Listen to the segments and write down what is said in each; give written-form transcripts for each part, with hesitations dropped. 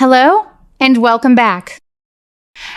Hello, and welcome back.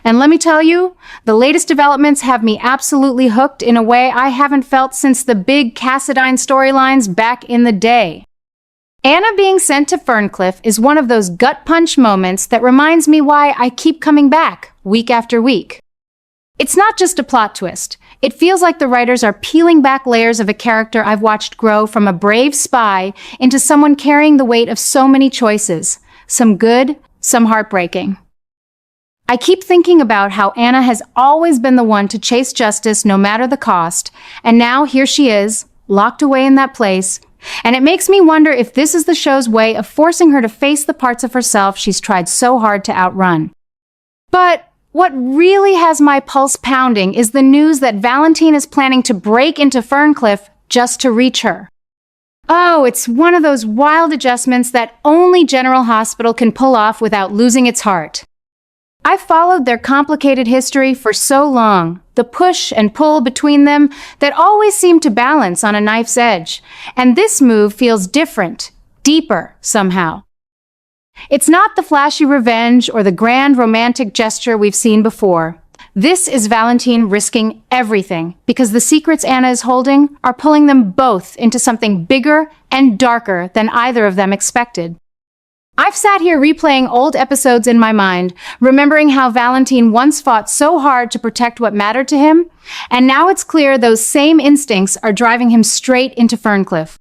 And let me tell you, the latest developments have me absolutely hooked in a way I haven't felt since the big Cassadine storylines back in the day. Anna being sent to Ferncliff is one of those gut-punch moments that reminds me why I keep coming back, week after week. It's not just a plot twist. It feels like the writers are peeling back layers of a character I've watched grow from a brave spy into someone carrying the weight of so many choices, some good, some heartbreaking. I keep thinking about how Anna has always been the one to chase justice no matter the cost, and now here she is, locked away in that place, and it makes me wonder if this is the show's way of forcing her to face the parts of herself she's tried so hard to outrun. But what really has my pulse pounding is the news that Valentine is planning to break into Ferncliff just to reach her. Oh, it's one of those wild adjustments that only General Hospital can pull off without losing its heart. I've followed their complicated history for so long, the push and pull between them that always seem to balance on a knife's edge, and this move feels different, deeper somehow. It's not the flashy revenge or the grand romantic gesture we've seen before. This is Valentine risking everything because the secrets Anna is holding are pulling them both into something bigger and darker than either of them expected. I've sat here replaying old episodes in my mind, remembering how Valentine once fought so hard to protect what mattered to him, and now it's clear those same instincts are driving him straight into Ferncliff.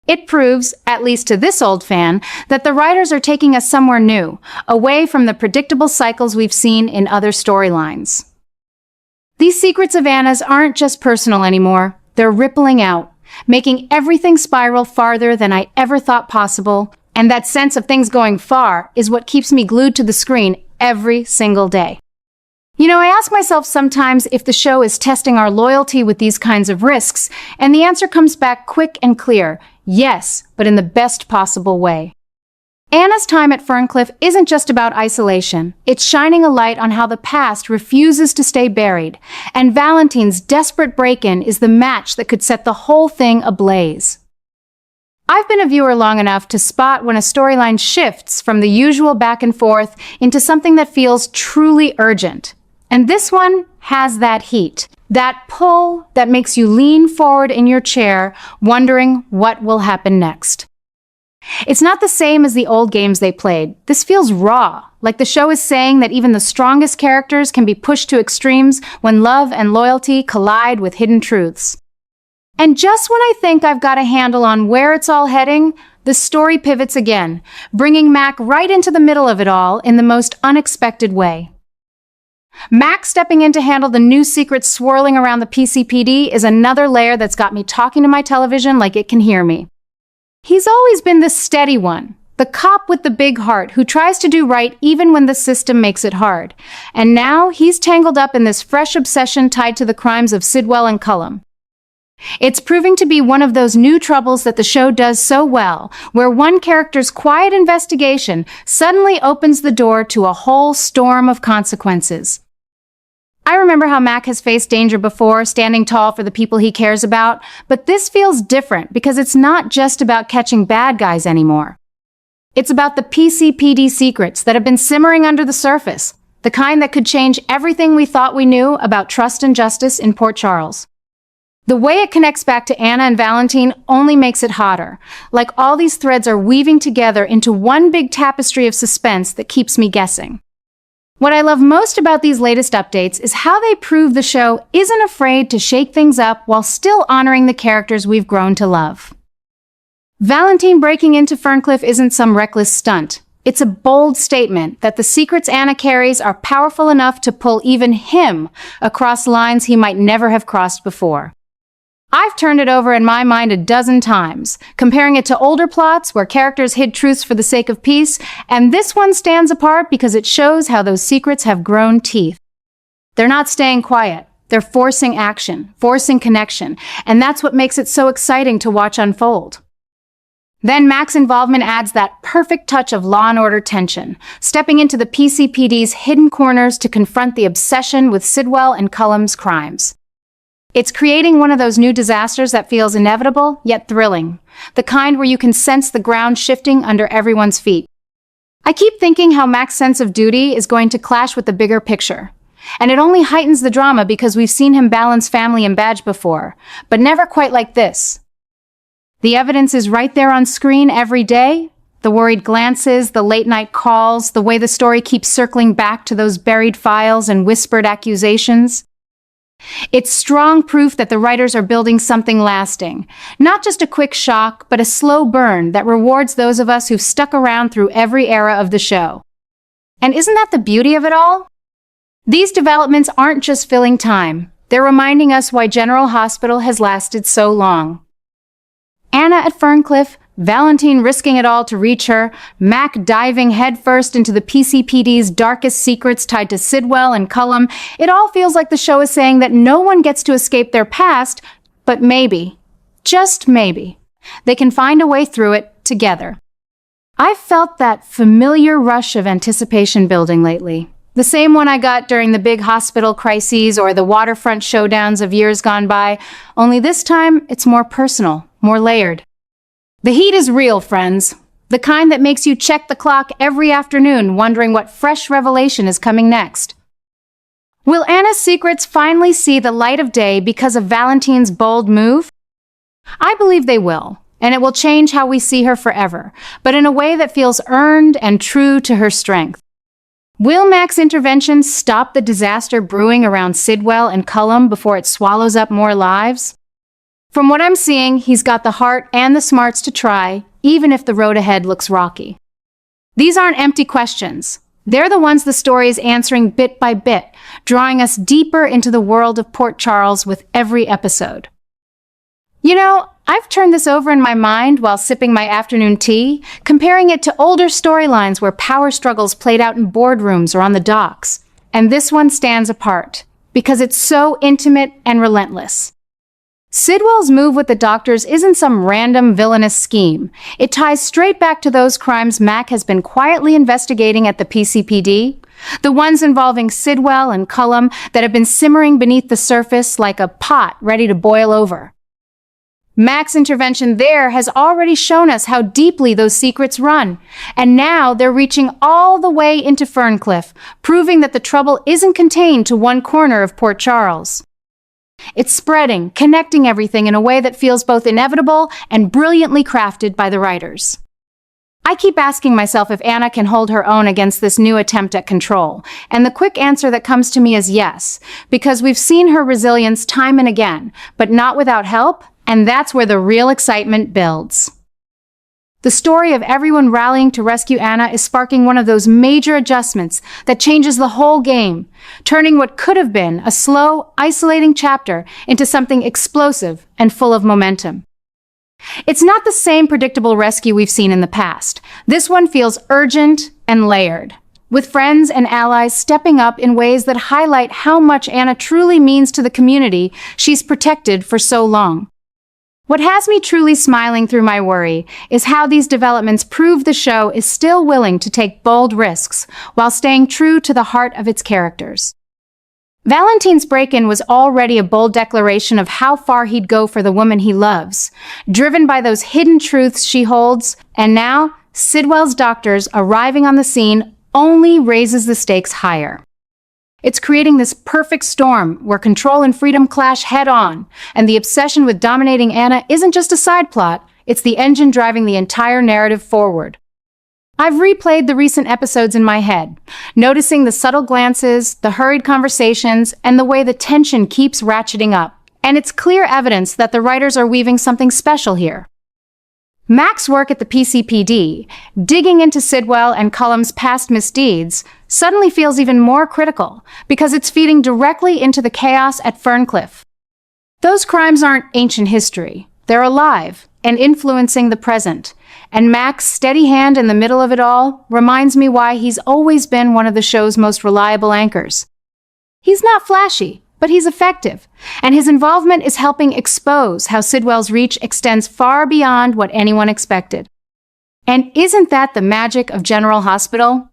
It proves, at least to this old fan, that the writers are taking us somewhere new, away from the predictable cycles we've seen in other storylines. These secrets of Anna's aren't just personal anymore, they're rippling out, making everything spiral farther than I ever thought possible, and that sense of things going far is what keeps me glued to the screen every single day. I ask myself sometimes if the show is testing our loyalty with these kinds of risks, and the answer comes back quick and clear. Yes, but in the best possible way. Anna's time at Ferncliff isn't just about isolation. It's shining a light on how the past refuses to stay buried, and Valentine's desperate break-in is the match that could set the whole thing ablaze. I've been a viewer long enough to spot when a storyline shifts from the usual back and forth into something that feels truly urgent. And this one has that heat. That pull that makes you lean forward in your chair, wondering what will happen next. It's not the same as the old games they played. This feels raw, like the show is saying that even the strongest characters can be pushed to extremes when love and loyalty collide with hidden truths. And just when I think I've got a handle on where it's all heading, the story pivots again, bringing Mac right into the middle of it all in the most unexpected way. Mac stepping in to handle the new secrets swirling around the PCPD is another layer that's got me talking to my television like it can hear me. He's always been the steady one, the cop with the big heart who tries to do right even when the system makes it hard. And now he's tangled up in this fresh obsession tied to the crimes of Sidwell and Cullum. It's proving to be one of those new troubles that the show does so well, where one character's quiet investigation suddenly opens the door to a whole storm of consequences. I remember how Mac has faced danger before, standing tall for the people he cares about, but this feels different because it's not just about catching bad guys anymore. It's about the PCPD secrets that have been simmering under the surface, the kind that could change everything we thought we knew about trust and justice in Port Charles. The way it connects back to Anna and Valentine only makes it hotter, like all these threads are weaving together into one big tapestry of suspense that keeps me guessing. What I love most about these latest updates is how they prove the show isn't afraid to shake things up while still honoring the characters we've grown to love. Valentine breaking into Ferncliff isn't some reckless stunt. It's a bold statement that the secrets Anna carries are powerful enough to pull even him across lines he might never have crossed before. I've turned it over in my mind a dozen times, comparing it to older plots where characters hid truths for the sake of peace, and this one stands apart because it shows how those secrets have grown teeth. They're not staying quiet. They're forcing action, forcing connection, and that's what makes it so exciting to watch unfold. Then Mac's involvement adds that perfect touch of law and order tension, stepping into the PCPD's hidden corners to confront the obsession with Sidwell and Cullum's crimes. It's creating one of those new disasters that feels inevitable, yet thrilling. The kind where you can sense the ground shifting under everyone's feet. I keep thinking how Mac's sense of duty is going to clash with the bigger picture. And it only heightens the drama because we've seen him balance family and badge before, but never quite like this. The evidence is right there on screen every day. The worried glances, the late-night calls, the way the story keeps circling back to those buried files and whispered accusations. It's strong proof that the writers are building something lasting. Not just a quick shock, but a slow burn that rewards those of us who've stuck around through every era of the show. And isn't that the beauty of it all? These developments aren't just filling time. They're reminding us why General Hospital has lasted so long. Anna at Ferncliff, Valentine risking it all to reach her, Mac diving headfirst into the PCPD's darkest secrets tied to Sidwell and Cullum. It all feels like the show is saying that no one gets to escape their past, but maybe, just maybe, they can find a way through it together. I've felt that familiar rush of anticipation building lately. The same one I got during the big hospital crises or the waterfront showdowns of years gone by, only this time it's more personal, more layered. The heat is real, friends. The kind that makes you check the clock every afternoon wondering what fresh revelation is coming next. Will Anna's secrets finally see the light of day because of Valentine's bold move? I believe they will, and it will change how we see her forever, but in a way that feels earned and true to her strength. Will Mac's intervention stop the disaster brewing around Sidwell and Cullum before it swallows up more lives? From what I'm seeing, he's got the heart and the smarts to try, even if the road ahead looks rocky. These aren't empty questions. They're the ones the story is answering bit by bit, drawing us deeper into the world of Port Charles with every episode. You know, I've turned this over in my mind while sipping my afternoon tea, comparing it to older storylines where power struggles played out in boardrooms or on the docks. And this one stands apart, because it's so intimate and relentless. Sidwell's move with the doctors isn't some random villainous scheme. It ties straight back to those crimes Mac has been quietly investigating at the PCPD, the ones involving Sidwell and Cullum that have been simmering beneath the surface like a pot ready to boil over. Mac's intervention there has already shown us how deeply those secrets run, and now they're reaching all the way into Ferncliff, proving that the trouble isn't contained to one corner of Port Charles. It's spreading, connecting everything in a way that feels both inevitable and brilliantly crafted by the writers. I keep asking myself if Anna can hold her own against this new attempt at control, and the quick answer that comes to me is yes, because we've seen her resilience time and again, but not without help, and that's where the real excitement builds. The story of everyone rallying to rescue Anna is sparking one of those major adjustments that changes the whole game, turning what could have been a slow, isolating chapter into something explosive and full of momentum. It's not the same predictable rescue we've seen in the past. This one feels urgent and layered, with friends and allies stepping up in ways that highlight how much Anna truly means to the community she's protected for so long. What has me truly smiling through my worry is how these developments prove the show is still willing to take bold risks while staying true to the heart of its characters. Valentine's break-in was already a bold declaration of how far he'd go for the woman he loves, driven by those hidden truths she holds, and now Sidwell's doctors arriving on the scene only raises the stakes higher. It's creating this perfect storm where control and freedom clash head-on, and the obsession with dominating Anna isn't just a side plot, it's the engine driving the entire narrative forward. I've replayed the recent episodes in my head, noticing the subtle glances, the hurried conversations, and the way the tension keeps ratcheting up. And it's clear evidence that the writers are weaving something special here. Mac's work at the PCPD, digging into Sidwell and Cullum's past misdeeds, suddenly feels even more critical because it's feeding directly into the chaos at Ferncliff. Those crimes aren't ancient history. They're alive and influencing the present. And Mac's steady hand in the middle of it all reminds me why he's always been one of the show's most reliable anchors. He's not flashy, but he's effective, and his involvement is helping expose how Sidwell's reach extends far beyond what anyone expected. And isn't that the magic of General Hospital?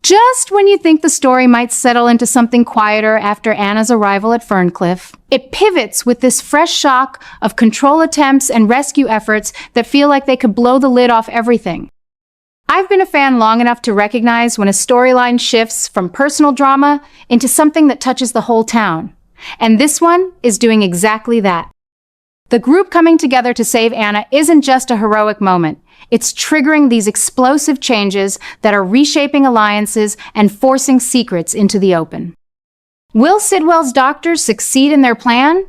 Just when you think the story might settle into something quieter after Anna's arrival at Ferncliff, it pivots with this fresh shock of control attempts and rescue efforts that feel like they could blow the lid off everything. I've been a fan long enough to recognize when a storyline shifts from personal drama into something that touches the whole town. And this one is doing exactly that. The group coming together to save Anna isn't just a heroic moment. It's triggering these explosive changes that are reshaping alliances and forcing secrets into the open. Will Sidwell's doctors succeed in their plan?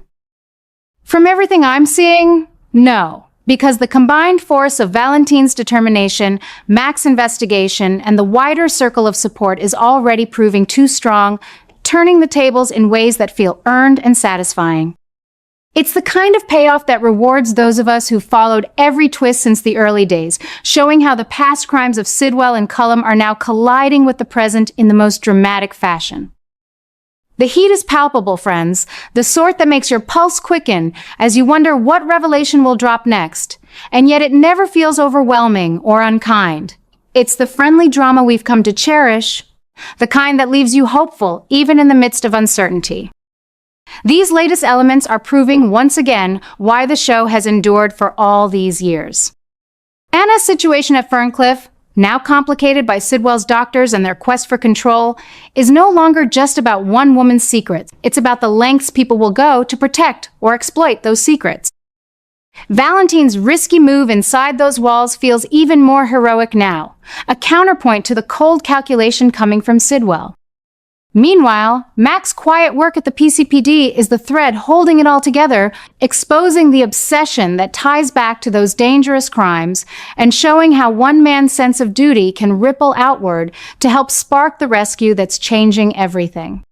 From everything I'm seeing, no. Because the combined force of Valentine's determination, Mac's investigation, and the wider circle of support is already proving too strong, turning the tables in ways that feel earned and satisfying. It's the kind of payoff that rewards those of us who followed every twist since the early days, showing how the past crimes of Sidwell and Cullum are now colliding with the present in the most dramatic fashion. The heat is palpable, friends, the sort that makes your pulse quicken as you wonder what revelation will drop next, and yet it never feels overwhelming or unkind. It's the friendly drama we've come to cherish, the kind that leaves you hopeful even in the midst of uncertainty. These latest elements are proving once again why the show has endured for all these years. Anna's situation at Ferncliff, now complicated by Sidwell's doctors and their quest for control, is no longer just about one woman's secrets. It's about the lengths people will go to protect or exploit those secrets. Valentine's risky move inside those walls feels even more heroic now, a counterpoint to the cold calculation coming from Sidwell. Meanwhile, Mac's quiet work at the PCPD is the thread holding it all together, exposing the obsession that ties back to those dangerous crimes and showing how one man's sense of duty can ripple outward to help spark the rescue that's changing everything.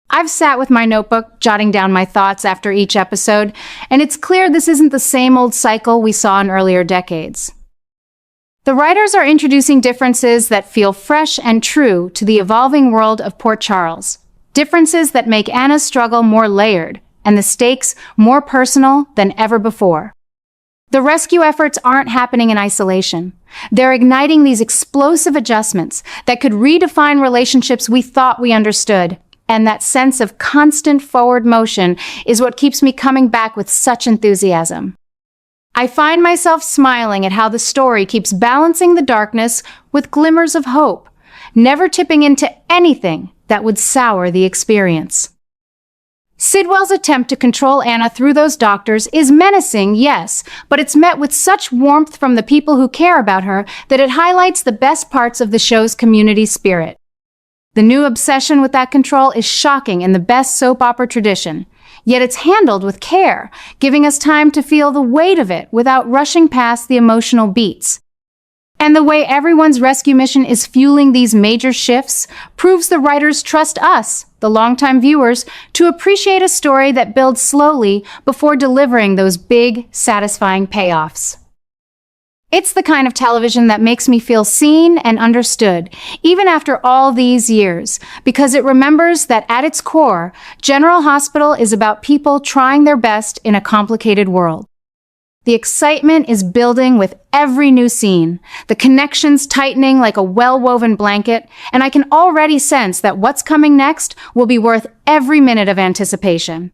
I've sat with my notebook, jotting down my thoughts after each episode, and it's clear this isn't the same old cycle we saw in earlier decades. The writers are introducing differences that feel fresh and true to the evolving world of Port Charles. Differences that make Anna's struggle more layered and the stakes more personal than ever before. The rescue efforts aren't happening in isolation. They're igniting these explosive adjustments that could redefine relationships we thought we understood. And that sense of constant forward motion is what keeps me coming back with such enthusiasm. I find myself smiling at how the story keeps balancing the darkness with glimmers of hope, never tipping into anything that would sour the experience. Sidwell's attempt to control Anna through those doctors is menacing, yes, but it's met with such warmth from the people who care about her that it highlights the best parts of the show's community spirit. The new obsession with that control is shocking in the best soap opera tradition. Yet it's handled with care, giving us time to feel the weight of it without rushing past the emotional beats. And the way everyone's rescue mission is fueling these major shifts proves the writers trust us, the longtime viewers, to appreciate a story that builds slowly before delivering those big, satisfying payoffs. It's the kind of television that makes me feel seen and understood, even after all these years, because it remembers that at its core, General Hospital is about people trying their best in a complicated world. The excitement is building with every new scene, the connections tightening like a well-woven blanket, and I can already sense that what's coming next will be worth every minute of anticipation.